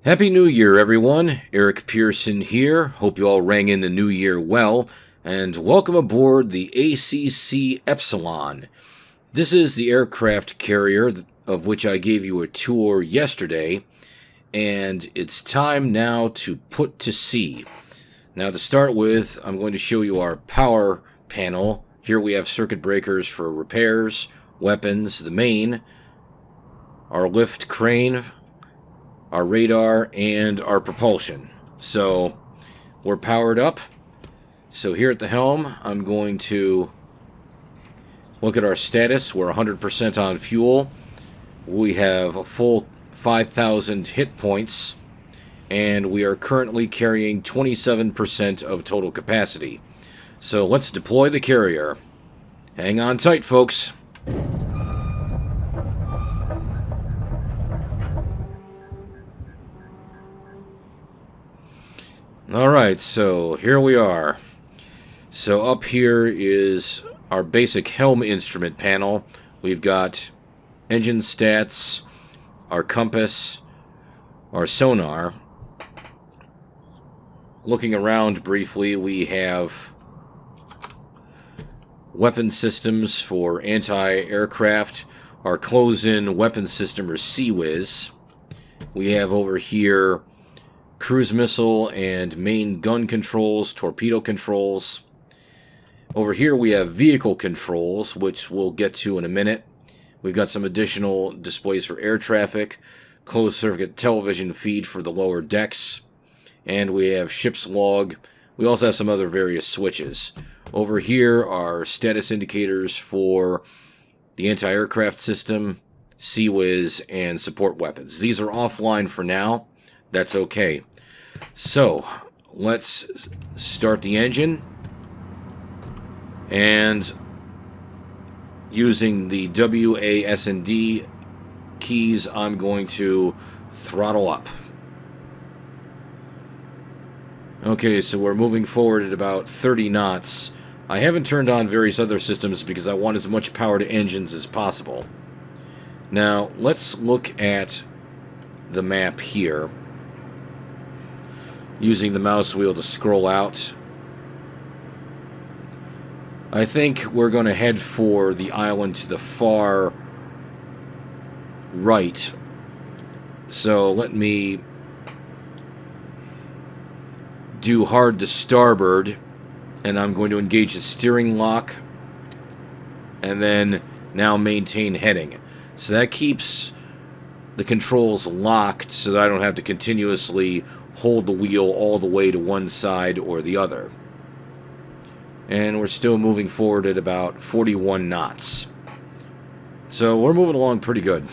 Happy New Year, everyone. Eric Pearson here. Hope you all rang in the new year well, and welcome aboard the ACC Epsilon. This is the aircraft carrier of which I gave you a tour yesterday, and it's time now to put to sea. Now, to start with, I'm going to show you our power panel. Here we have circuit breakers for repairs, weapons, the main, our lift crane, our radar, and our propulsion. So we're powered up. So here at the helm, I'm going to look at our status. We're 100% on fuel. We have a full 5,000 hit points, and we are currently carrying 27% of total capacity. So let's deploy the carrier. Hang on tight, folks. Alright, so here we are. So up here is our basic Helm instrument panel. We've got engine stats, our compass, our sonar. Looking around briefly, we have weapon systems for anti-aircraft, our close-in weapon system, or CWIS. We have over here cruise missile and main gun controls, torpedo controls. Over here we have vehicle controls, which we'll get to in a minute. We've got some additional displays for air traffic, closed circuit television feed for the lower decks, and we have ship's log. We also have some other various switches. Over here are status indicators for the anti-aircraft system, CWIS, and support weapons. These are offline for now. That's okay. So, let's start the engine. And using the W, A, S, and D keys, I'm going to throttle up. Okay, so we're moving forward at about 30 knots. I haven't turned on various other systems because I want as much power to engines as possible. Now, let's look at the map here, using the mouse wheel to scroll out. I think we're going to head for the island to the far right. So let me do hard to starboard, and I'm going to engage the steering lock, and then now maintain heading. So that keeps the controls locked so that I don't have to continuously hold the wheel all the way to one side or the other. And we're still moving forward at about 41 knots. So we're moving along pretty good.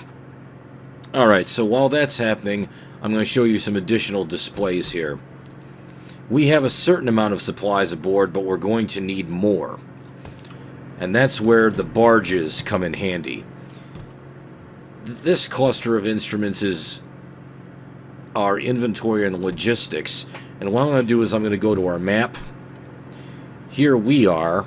Alright, so while that's happening, I'm going to show you some additional displays here. We have a certain amount of supplies aboard, but we're going to need more. And that's where the barges come in handy. This cluster of instruments is our inventory and logistics, and what I'm going to do is I'm going to go to our map. Here we are.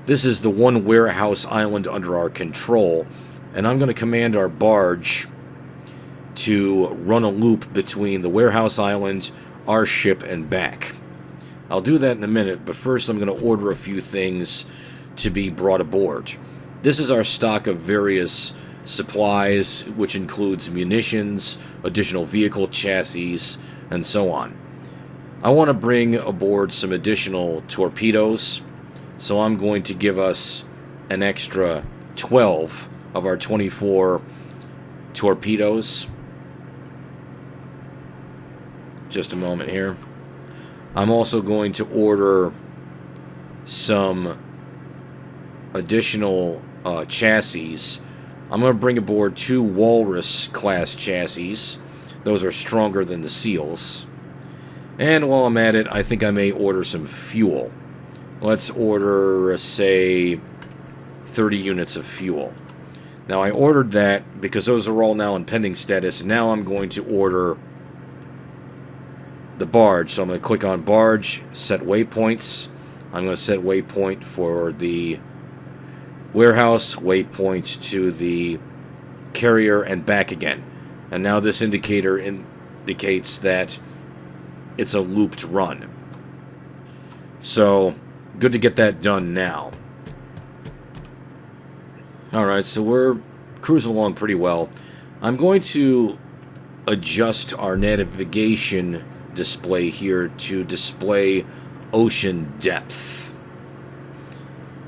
This is the one warehouse island under our control, and I'm going to command our barge to run a loop between the warehouse island, our ship, and back. I'll do that in a minute, but first I'm going to order a few things to be brought aboard. This is our stock of various supplies, which includes munitions, additional vehicle chassis, and so on. I want to bring aboard some additional torpedoes, so I'm going to give us an extra 12 of our 24 torpedoes. Just a moment here. I'm also going to order some additional chassis. I'm going to bring aboard 2 Walrus-class chassis. Those are stronger than the Seals. And while I'm at it, I think I may order some fuel. Let's order, say, 30 units of fuel. Now, I ordered that because those are all now in pending status. Now I'm going to order the barge. So I'm going to click on barge, set waypoints. I'm going to set waypoint for the warehouse, waypoint to the carrier, and back again. And now this indicator indicates that it's a looped run. So, good to get that done now. Alright, so we're cruising along pretty well. I'm going to adjust our navigation display here to display ocean depth.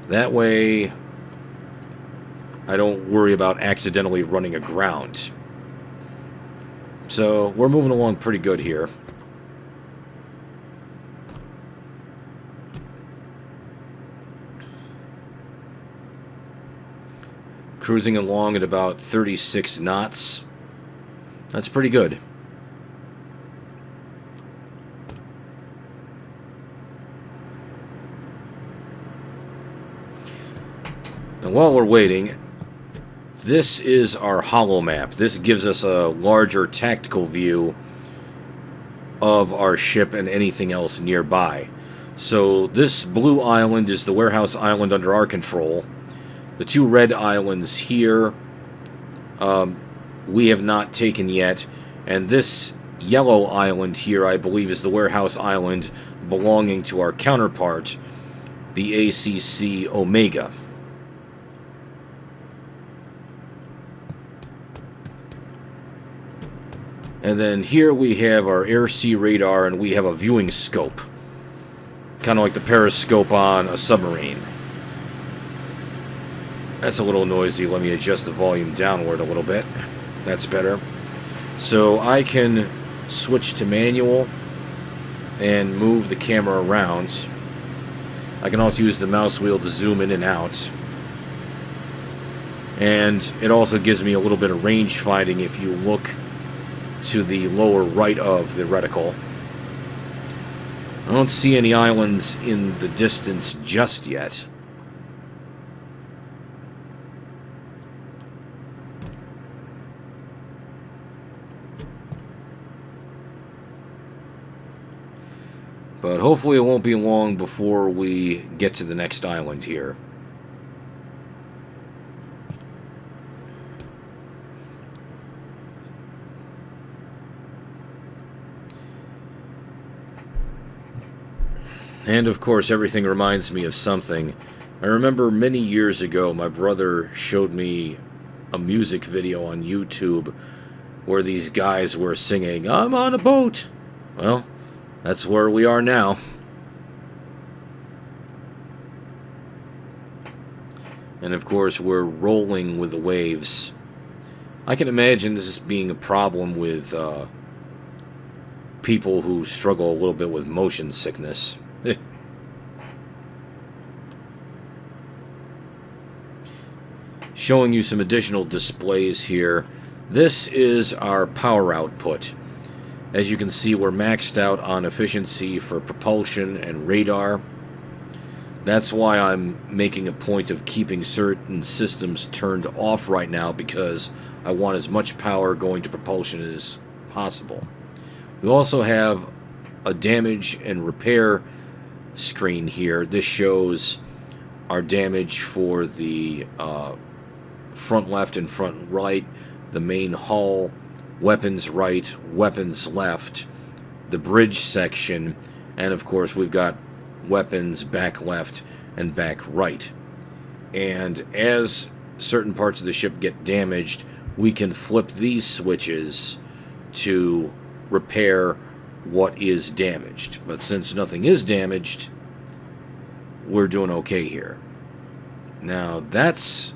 That way, I don't worry about accidentally running aground. So, we're moving along pretty good here. Cruising along at about 36 knots. That's pretty good. And while we're waiting, this is our holo map. This gives us a larger tactical view of our ship and anything else nearby. So this blue island is the warehouse island under our control. The two red islands here, we have not taken yet. And this yellow island here, I believe, is the warehouse island belonging to our counterpart, the ACC Omega. And then here we have our air-sea radar, and we have a viewing scope. Kind of like the periscope on a submarine. That's a little noisy. Let me adjust the volume downward a little bit. That's better. So I can switch to manual and move the camera around. I can also use the mouse wheel to zoom in and out. And it also gives me a little bit of range finding if you look to the lower right of the reticle. I don't see any islands in the distance just yet. But hopefully it won't be long before we get to the next island here. And of course, everything reminds me of something. I remember many years ago, my brother showed me a music video on YouTube where these guys were singing, "I'm on a boat." Well, that's where we are now. And of course, we're rolling with the waves. I can imagine this being a problem with people who struggle a little bit with motion sickness. Showing you some additional displays here. This is our power output. As you can see, we're maxed out on efficiency for propulsion and radar. That's why I'm making a point of keeping certain systems turned off right now, because I want as much power going to propulsion as possible. We also have a damage and repair screen here. This shows our damage for the front left and front right, the main hull, weapons right, weapons left, the bridge section, and of course we've got weapons back left and back right. And as certain parts of the ship get damaged, we can flip these switches to repair what is damaged. But since nothing is damaged, we're doing okay here. Now that's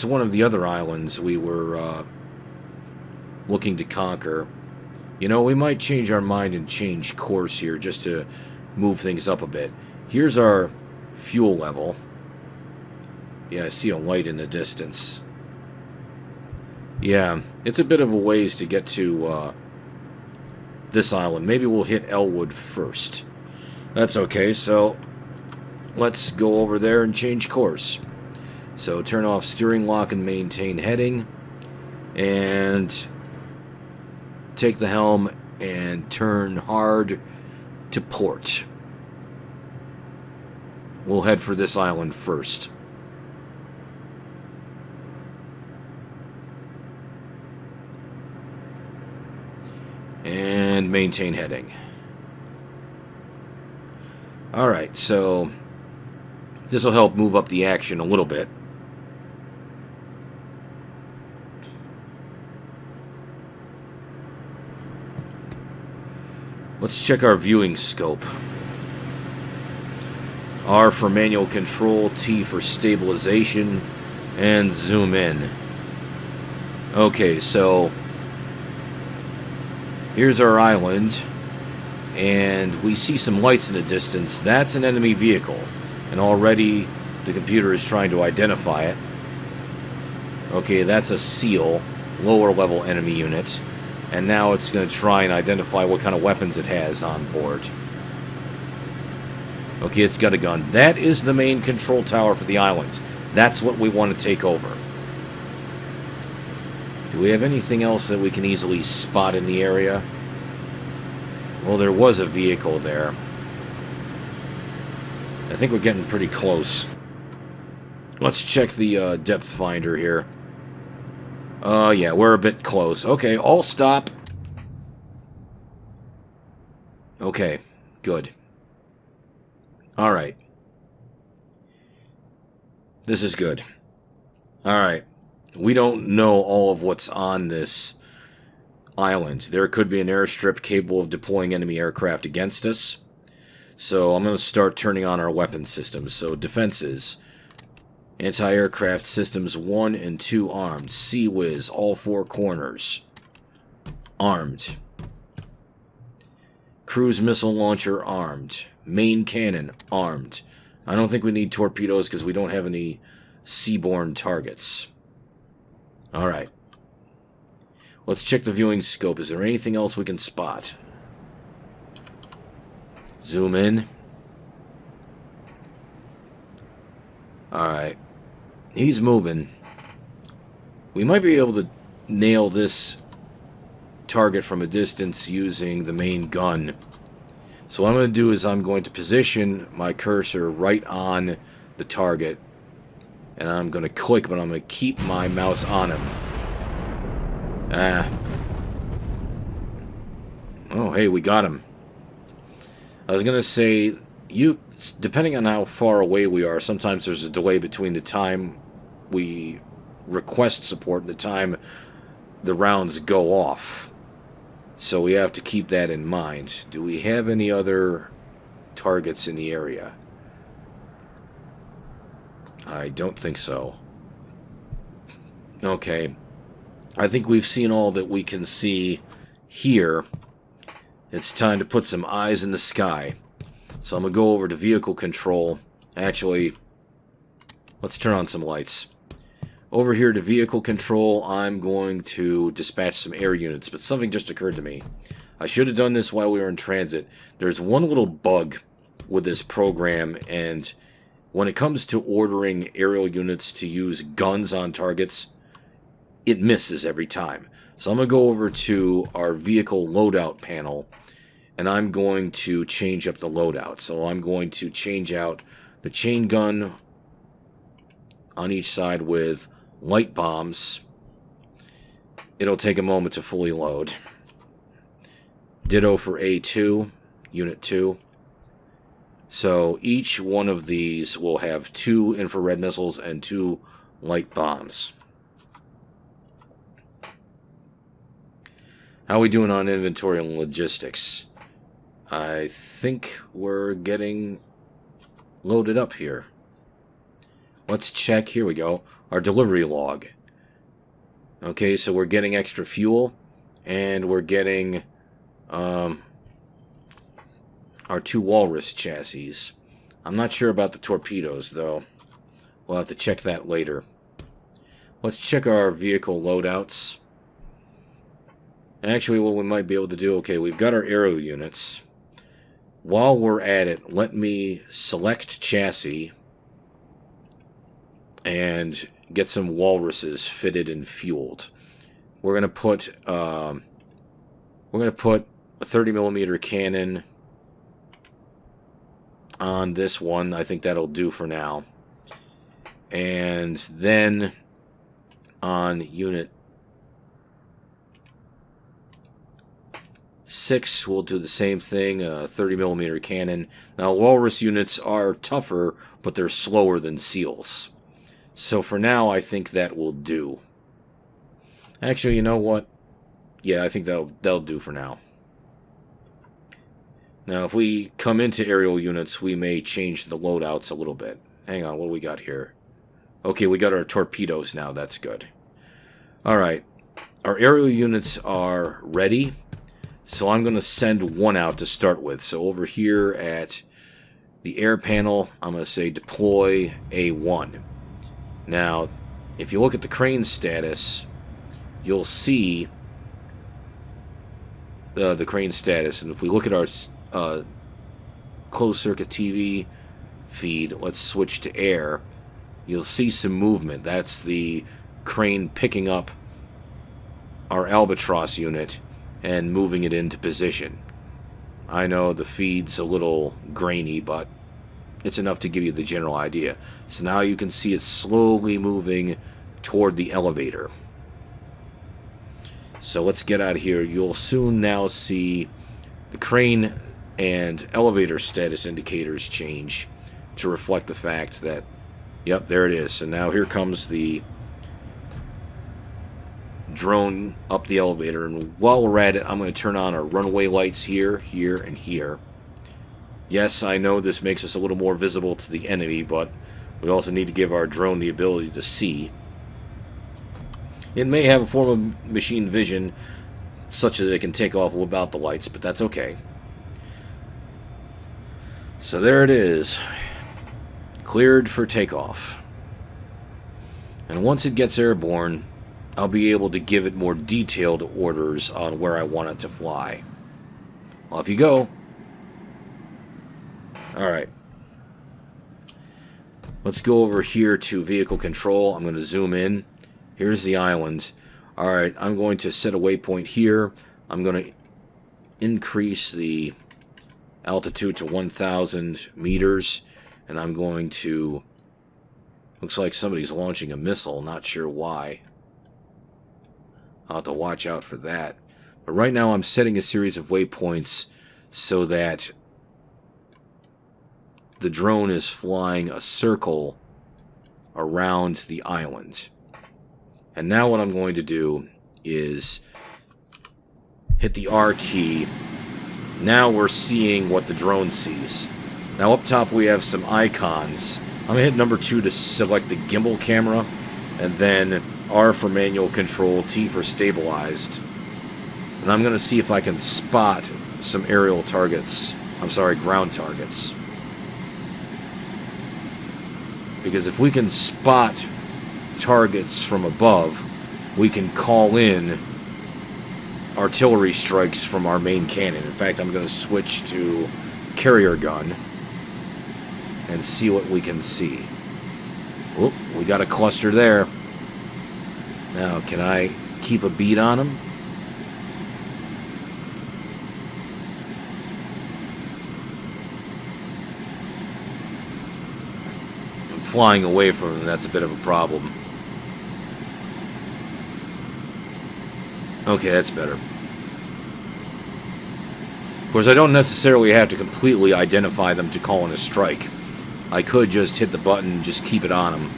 one of the other islands we were looking to conquer. You know, we might change our mind and change course here just to move things up a bit. Here's our fuel level. Yeah, I see a light in the distance. Yeah, it's a bit of a ways to get to this island. Maybe we'll hit Elwood first. That's okay, so let's go over there and change course. So turn off steering lock and maintain heading. And take the helm and turn hard to port. We'll head for this island first. And maintain heading. Alright, so this will help move up the action a little bit. Let's check our viewing scope. R for manual control, T for stabilization, and zoom in. Okay, so here's our island, and we see some lights in the distance. That's an enemy vehicle, and already the computer is trying to identify it. Okay, that's a SEAL, lower level enemy unit, and now it's going to try and identify what kind of weapons it has on board. Okay, it's got a gun. That is the main control tower for the island. That's what we want to take over. Do we have anything else that we can easily spot in the area? Well, there was a vehicle there. I think we're getting pretty close. Let's check the depth finder here. Yeah, we're a bit close. Okay, all stop. Okay, good. Alright. This is good. Alright. We don't know all of what's on this island. There could be an airstrip capable of deploying enemy aircraft against us. So I'm going to start turning on our weapon systems. So defenses. Anti-aircraft systems 1 and 2 armed. Sea-Wiz, all 4 corners. Armed. Cruise missile launcher armed. Main cannon armed. I don't think we need torpedoes because we don't have any seaborne targets. Alright. Let's check the viewing scope. Is there anything else we can spot? Zoom in. Alright. He's moving. We might be able to nail this target from a distance using the main gun. So what I'm going to do is I'm going to position my cursor right on the target. And I'm going to click, but I'm going to keep my mouse on him. Oh, hey, we got him. I was going to say, depending on how far away we are, sometimes there's a delay between the time we request support and the time the rounds go off. So we have to keep that in mind. Do we have any other targets in the area? I don't think so. Okay. I think we've seen all that we can see here. It's time to put some eyes in the sky. So I'm going to go over to vehicle control. Actually, let's turn on some lights. Over here to vehicle control, I'm going to dispatch some air units, but something just occurred to me. I should have done this while we were in transit. There's one little bug with this program, and when it comes to ordering aerial units to use guns on targets, it misses every time. So I'm going to go over to our vehicle loadout panel, and I'm going to change up the loadout. So I'm going to change out the chain gun on each side with light bombs. It'll take a moment to fully load. Ditto for A2, Unit 2. So each one of these will have 2 infrared missiles and 2 light bombs. How are we doing on inventory and logistics? I think we're getting loaded up here. Let's check. Here we go. Our delivery log. Okay, so we're getting extra fuel, and we're getting our 2 walrus chassis. I'm not sure about the torpedoes, though. We'll have to check that later. Let's check our vehicle loadouts. Actually, what we might be able to do... Okay, we've got our aero units. While we're at it, let me select chassis and get some walruses fitted and fueled. We're gonna put a 30mm cannon on this one. I think that'll do for now. And then on unit 6 will do the same thing, a 30mm cannon. Now, walrus units are tougher, but they're slower than seals. So for now, I think that will do. Actually, you know what? Yeah, I think that'll do for now. Now, if we come into aerial units, we may change the loadouts a little bit. Hang on, what do we got here? Okay, we got our torpedoes now. That's good. Alright. Our aerial units are ready. So I'm going to send one out to start with. So over here at the air panel, I'm going to say deploy A1. Now, if you look at the crane status, you'll see the crane status. And if we look at our closed-circuit TV feed, let's switch to air, you'll see some movement. That's the crane picking up our Albatross unit and moving it into position. I know the feed's a little grainy, but it's enough to give you the general idea. So now you can see it slowly moving toward the elevator. So let's get out of here. You'll soon now see the crane and elevator status indicators change to reflect the fact that, yep, there it is. So now here comes the drone up the elevator, and while we're at it, I'm going to turn on our runway lights here, here, and here. Yes, I know this makes us a little more visible to the enemy, but we also need to give our drone the ability to see. It may have a form of machine vision such that it can take off without the lights, but that's okay. So there it is. Cleared for takeoff. And once it gets airborne, I'll be able to give it more detailed orders on where I want it to fly. Off you go. Alright. Let's go over here to vehicle control. I'm going to zoom in. Here's the island. Alright, I'm going to set a waypoint here. I'm going to increase the altitude to 1,000 meters. And I'm going to... Looks like somebody's launching a missile. Not sure why. I'll have to watch out for that. But right now I'm setting a series of waypoints so that the drone is flying a circle around the island. And now what I'm going to do is hit the R key. Now we're seeing what the drone sees. Now up top we have some icons. I'm going to hit number 2 to select the gimbal camera, and then R for manual control, T for stabilized. And I'm going to see if I can spot some aerial targets. I'm sorry, ground targets. Because if we can spot targets from above, we can call in artillery strikes from our main cannon. In fact, I'm going to switch to carrier gun and see what we can see. Whoop, we got a cluster there. Now, can I keep a bead on them? I'm flying away from them, that's a bit of a problem. Okay, that's better. Of course, I don't necessarily have to completely identify them to call in a strike. I could just hit the button and just keep it on them.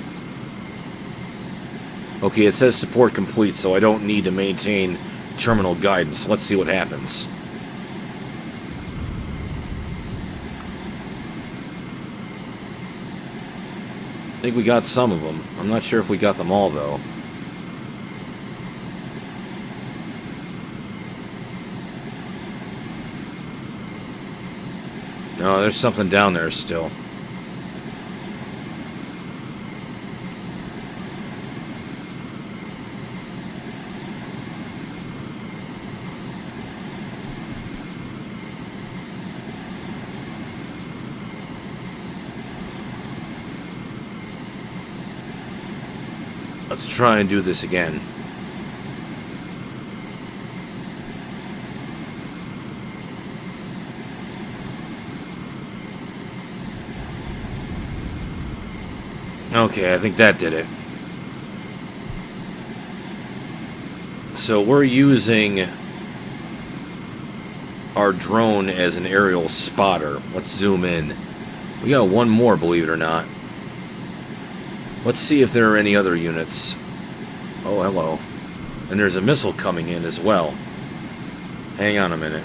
Okay, it says support complete, so I don't need to maintain terminal guidance. Let's see what happens. I think we got some of them. I'm not sure if we got them all, though. No, there's something down there still. Let's try and do this again. Okay, I think that did it. So we're using our drone as an aerial spotter. Let's zoom in. We got one more, believe it or not. Let's see if there are any other units. Oh, hello. And there's a missile coming in as well. Hang on a minute.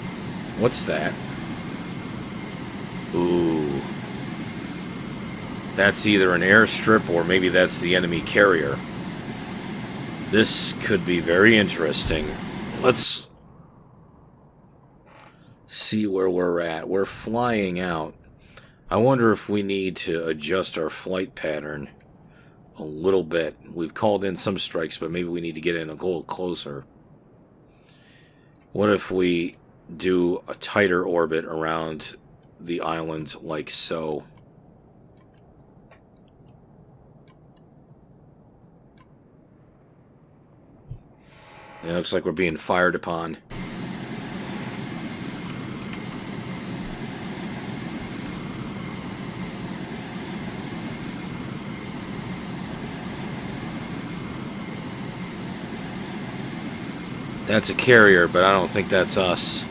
What's that? Ooh. That's either an airstrip or maybe that's the enemy carrier. This could be very interesting. Let's see where we're at. We're flying out. I wonder if we need to adjust our flight pattern a little bit. We've called in some strikes, but maybe we need to get in a little closer. What if we do a tighter orbit around the island like so? It looks like we're being fired upon. That's a carrier, but I don't think that's us.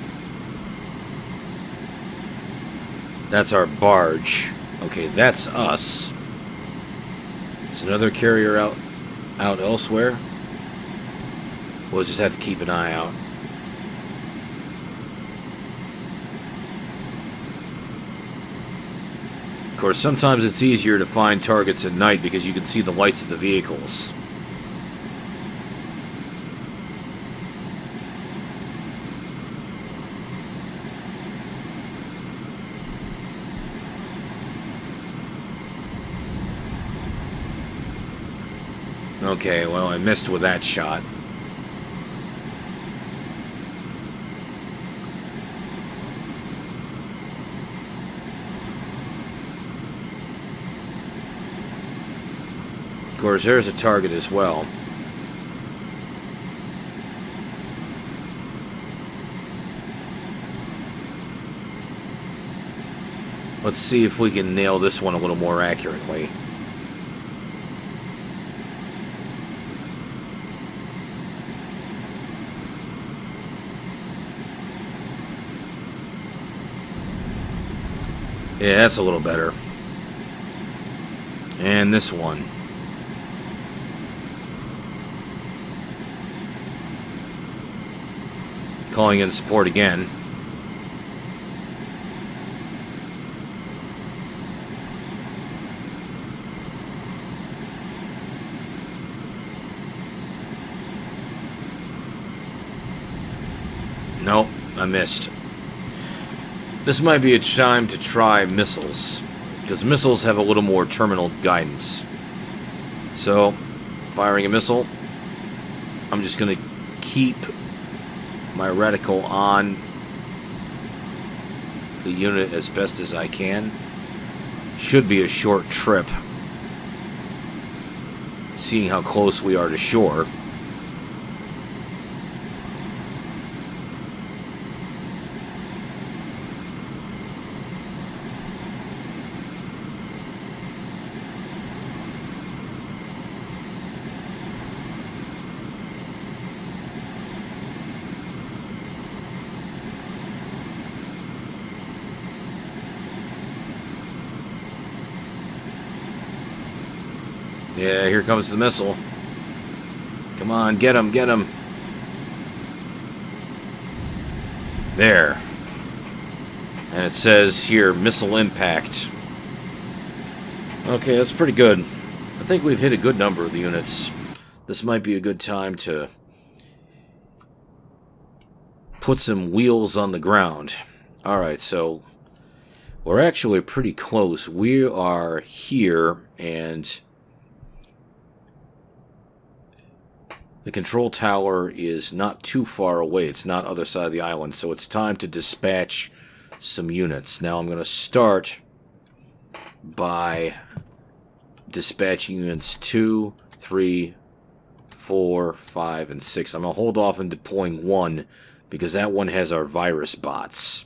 That's our barge. Okay, that's us. Is another carrier out elsewhere? We'll just have to keep an eye out. Of course, sometimes it's easier to find targets at night because you can see the lights of the vehicles. Okay, well, I missed with that shot. Of course, there's a target as well. Let's see if we can nail this one a little more accurately. Yeah, that's a little better. And this one. Calling in support again. Nope, I missed. This might be a time to try missiles, because missiles have a little more terminal guidance. So, firing a missile, I'm just going to keep my reticle on the unit as best as I can. Should be a short trip, seeing how close we are to shore. Yeah, here comes the missile. Come on, get him, get him. There. And it says here, missile impact. Okay, that's pretty good. I think we've hit a good number of the units. This might be a good time to put some wheels on the ground. Alright, so we're actually pretty close. We are here, and the control tower is not too far away. It's not other side of the island, so it's time to dispatch some units. Now I'm going to start by dispatching units 2, 3, 4, 5, and 6. I'm going to hold off on deploying 1 because that one has our virus bots.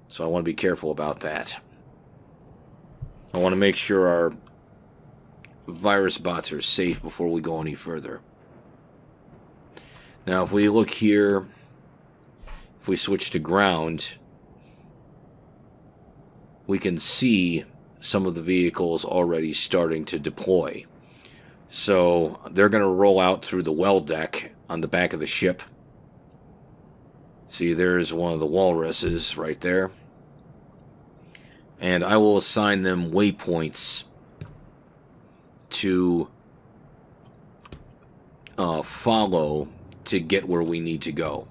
So I want to be careful about that. I want to make sure our virus bots are safe before we go any further. Now, if we look here, if we switch to ground, we can see some of the vehicles already starting to deploy. So they're going to roll out through the well deck on the back of the ship. See, there's one of the walruses right there. And I will assign them waypoints to follow to get where we need to go.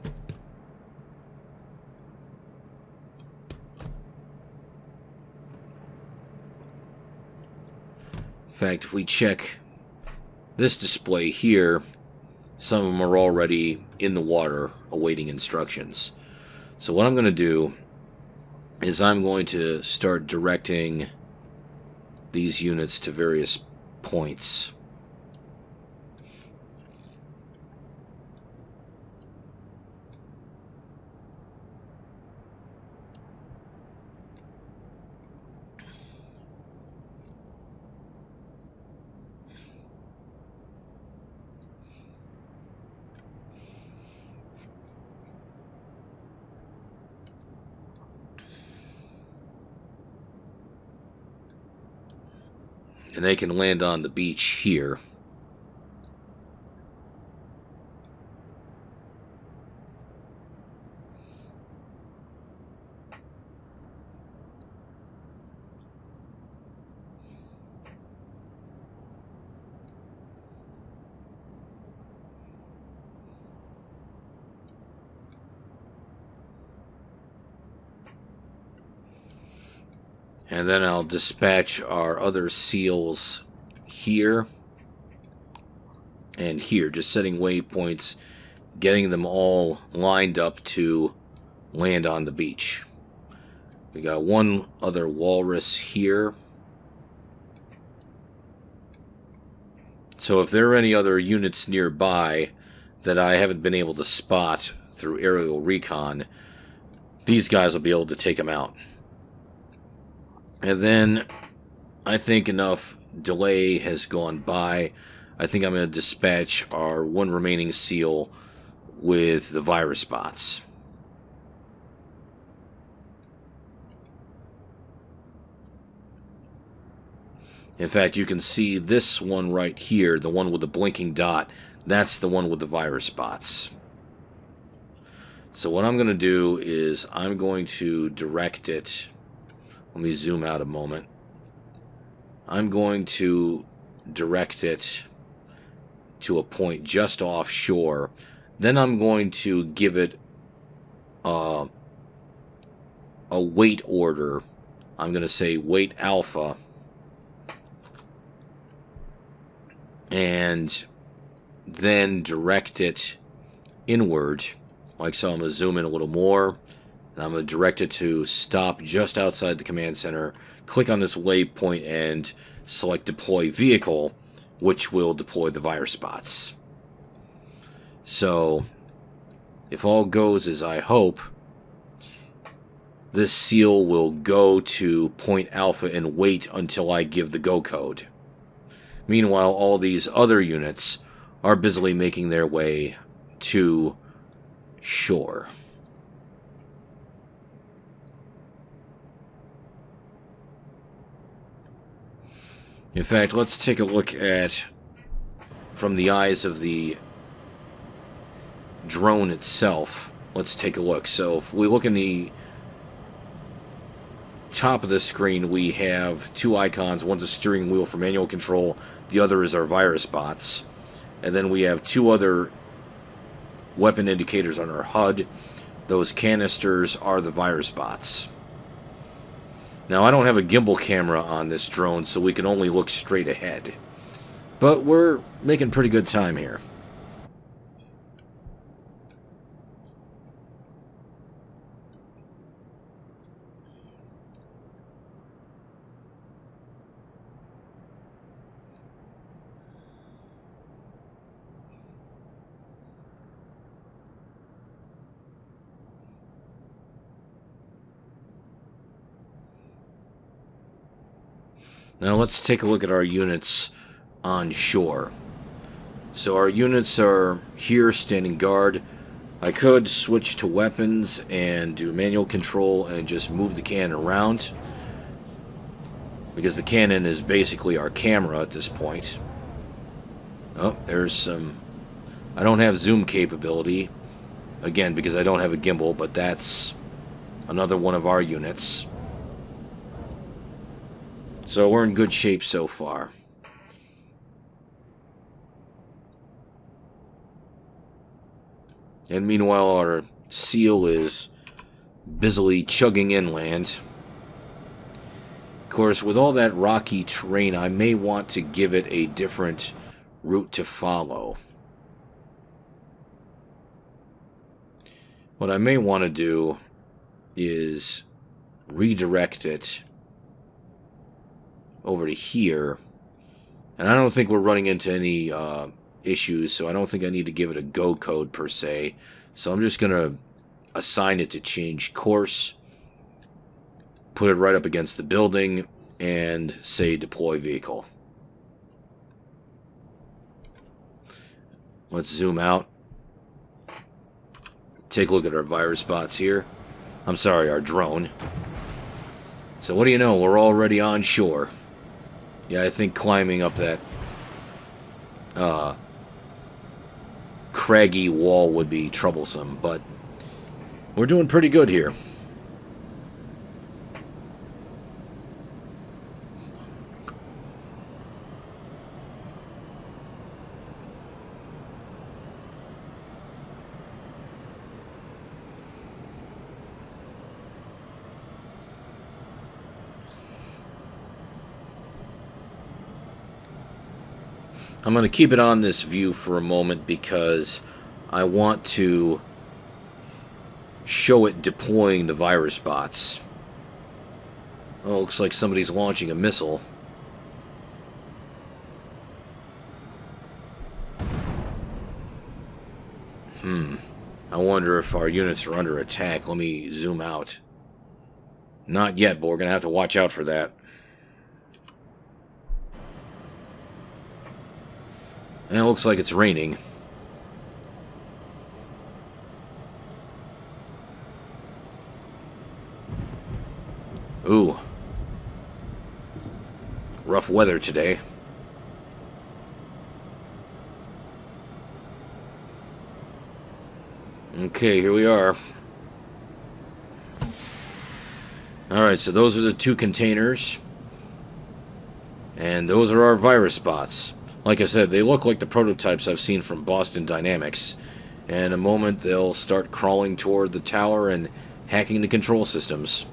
In fact, if we check this display here, some of them are already in the water awaiting instructions. So what I'm going to do is I'm going to start directing these units to various points. And they can land on the beach here. And then I'll dispatch our other SEALs here and here, just setting waypoints, getting them all lined up to land on the beach. We got one other walrus here. So if there are any other units nearby that I haven't been able to spot through aerial recon, these guys will be able to take them out. And then I think enough delay has gone by. I think I'm going to dispatch our one remaining SEAL with the virus bots. In fact, you can see this one right here, the one with the blinking dot. That's the one with the virus bots. So what I'm going to do is I'm going to direct it. Let me zoom out a moment. I'm going to direct it to a point just offshore. Then I'm going to give it a weight order. I'm going to say weight alpha. And then direct it inward. Like so, I'm going to zoom in a little more. And I'm going to direct it to stop just outside the command center. Click on this waypoint and select deploy vehicle, which will deploy the virus bots. So, if all goes as I hope, this SEAL will go to point alpha and wait until I give the go code. Meanwhile, all these other units are busily making their way to shore. In fact, let's take a look at, from the eyes of the drone itself, let's take a look. So if we look in the top of the screen, we have two icons. One's a steering wheel for manual control. The other is our virus bots. And then we have two other weapon indicators on our HUD. Those canisters are the virus bots. Now, I don't have a gimbal camera on this drone, so we can only look straight ahead. But we're making pretty good time here. Now let's take a look at our units on shore. So our units are here standing guard. I could switch to weapons and do manual control and just move the cannon around, because the cannon is basically our camera at this point. Oh, there's some... I don't have zoom capability, again, because I don't have a gimbal, but that's another one of our units. So we're in good shape so far. And meanwhile, our seal is busily chugging inland. Of course, with all that rocky terrain, I may want to give it a different route to follow. What I may want to do is redirect it over to here. And I don't think we're running into any issues, so I don't think I need to give it a go code per se. So I'm just going to assign it to change course, put it right up against the building, and say deploy vehicle. Let's zoom out. Take a look at our virus bots here. I'm sorry, our drone. So what do you know, we're already on shore. Yeah, I think climbing up that craggy wall would be troublesome, but we're doing pretty good here. I'm going to keep it on this view for a moment because I want to show it deploying the virus bots. Oh, looks like somebody's launching a missile. I wonder if our units are under attack. Let me zoom out. Not yet, but we're going to have to watch out for that. And it looks like it's raining. Ooh. Rough weather today. Okay, here we are. Alright, so those are the two containers. And those are our virus bots. Like I said, they look like the prototypes I've seen from Boston Dynamics. And in a moment, they'll start crawling toward the tower and hacking the control systems.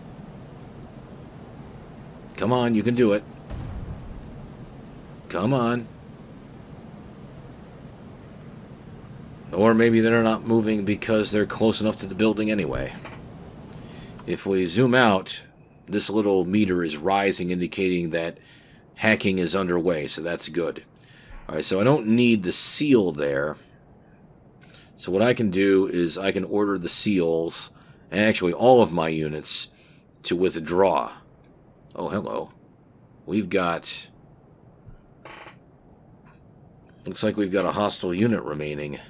Come on, you can do it. Come on. Or maybe they're not moving because they're close enough to the building anyway. If we zoom out, this little meter is rising, indicating that hacking is underway, so that's good. Alright, so I don't need the seal there. So what I can do is I can order the seals, and actually all of my units, to withdraw. Oh, hello. We've got... Looks like we've got a hostile unit remaining.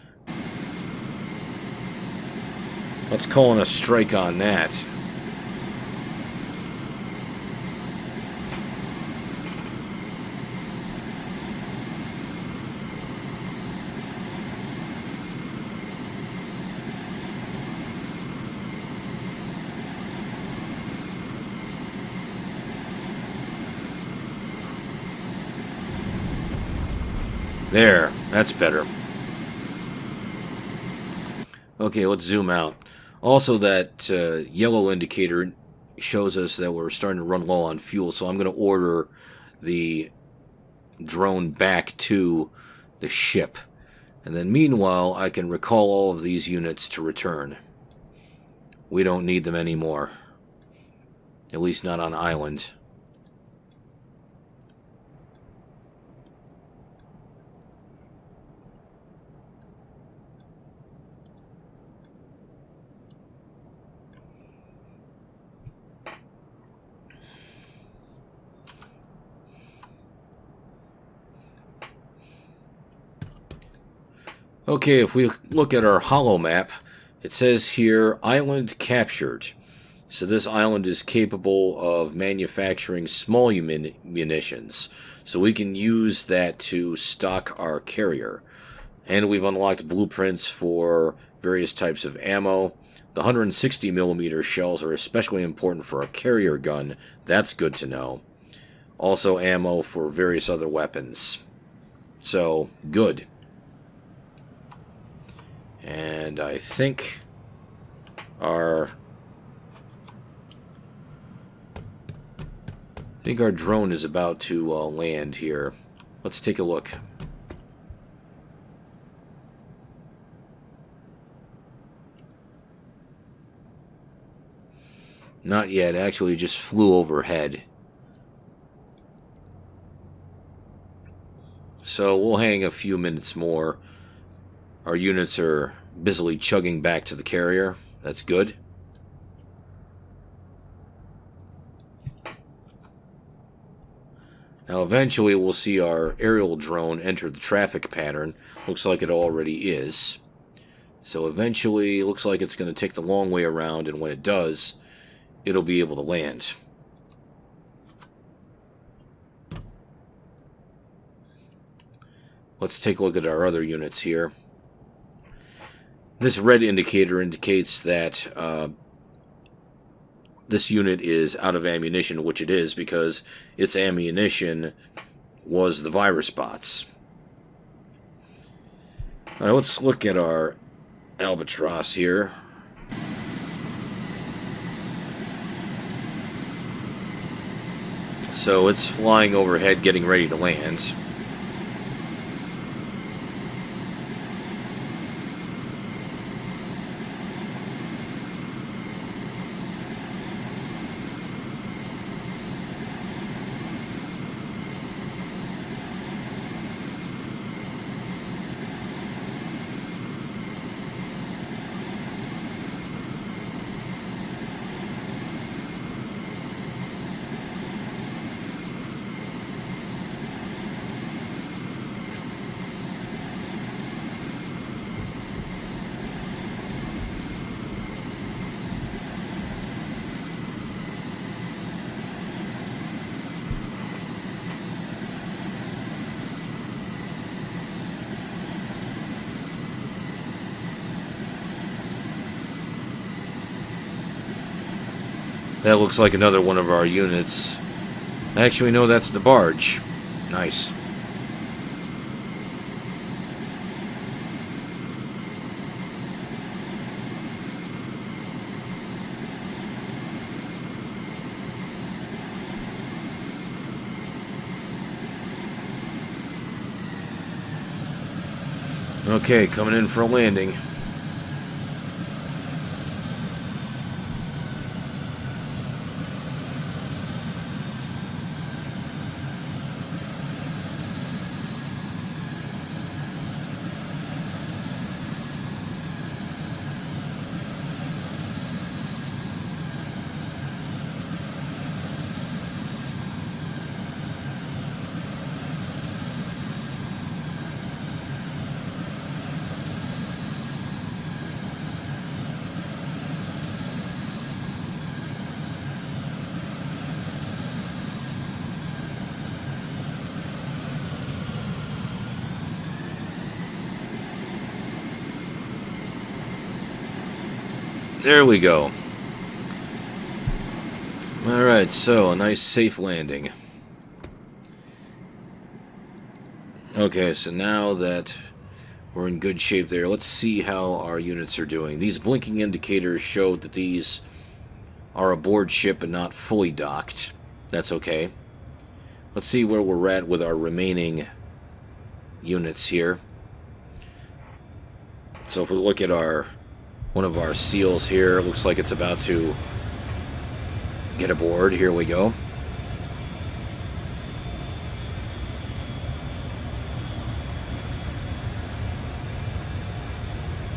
Let's call in a strike on that. There, that's better. Okay, let's zoom out. Also, that yellow indicator shows us that we're starting to run low on fuel, so I'm going to order the drone back to the ship. And then meanwhile, I can recall all of these units to return. We don't need them anymore. At least not on island. Okay, if we look at our holo map, It says here, island captured. So this island is capable of manufacturing small munitions. So we can use that to stock our carrier. And we've unlocked blueprints for various types of ammo. The 160mm shells are especially important for a carrier gun. That's good to know. Also ammo for various other weapons. So, good. And I think our drone is about to land here. Let's take a look. Not yet. Actually, just flew overhead. So we'll hang a few minutes more. Our units are busily chugging back to the carrier. That's good. Now eventually we'll see our aerial drone enter the traffic pattern. Looks like it already is. So eventually it looks like it's going to take the long way around, and when it does, it'll be able to land. Let's take a look at our other units here. This red indicator indicates that this unit is out of ammunition, which it is, because its ammunition was the virus bots. All right, let's look at our Albatross here. So it's flying overhead, getting ready to land. That looks like another one of our units. Actually, no, that's the barge. Nice. Okay, coming in for a landing. There we go. Alright, so a nice safe landing. Okay, so now that we're in good shape there, let's see how our units are doing. These blinking indicators show that these are aboard ship and not fully docked. That's okay. Let's see where we're at with our remaining units here. So if we look at our one of our seals here, looks like it's about to get aboard. Here we go.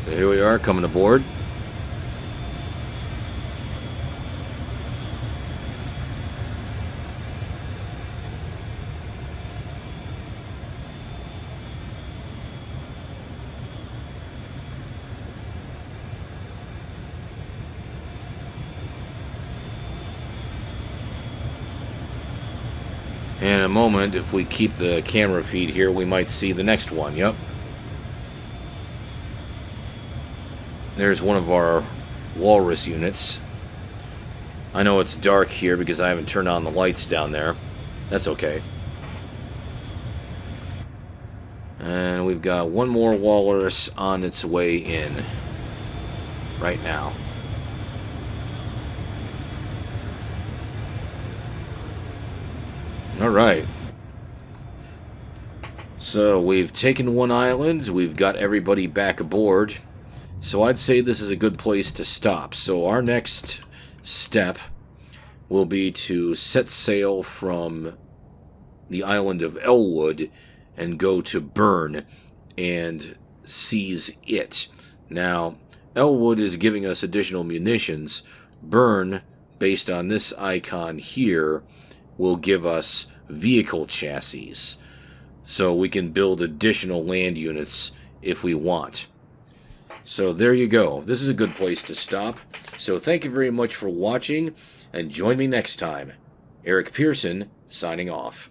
So here we are, coming aboard. And in a moment, if we keep the camera feed here, we might see the next one. Yep. There's one of our walrus units. I know it's dark here because I haven't turned on the lights down there. That's okay. And we've got one more walrus on its way in right now. Alright. So we've taken one island, we've got everybody back aboard. So I'd say this is a good place to stop. So our next step will be to set sail from the island of Elwood and go to Bern and seize it. Now, Elwood is giving us additional munitions. Bern, based on this icon here, will give us vehicle chassis. So we can build additional land units if we want. So there you go. This is a good place to stop. So thank you very much for watching, and join me next time. Eric Pearson, signing off.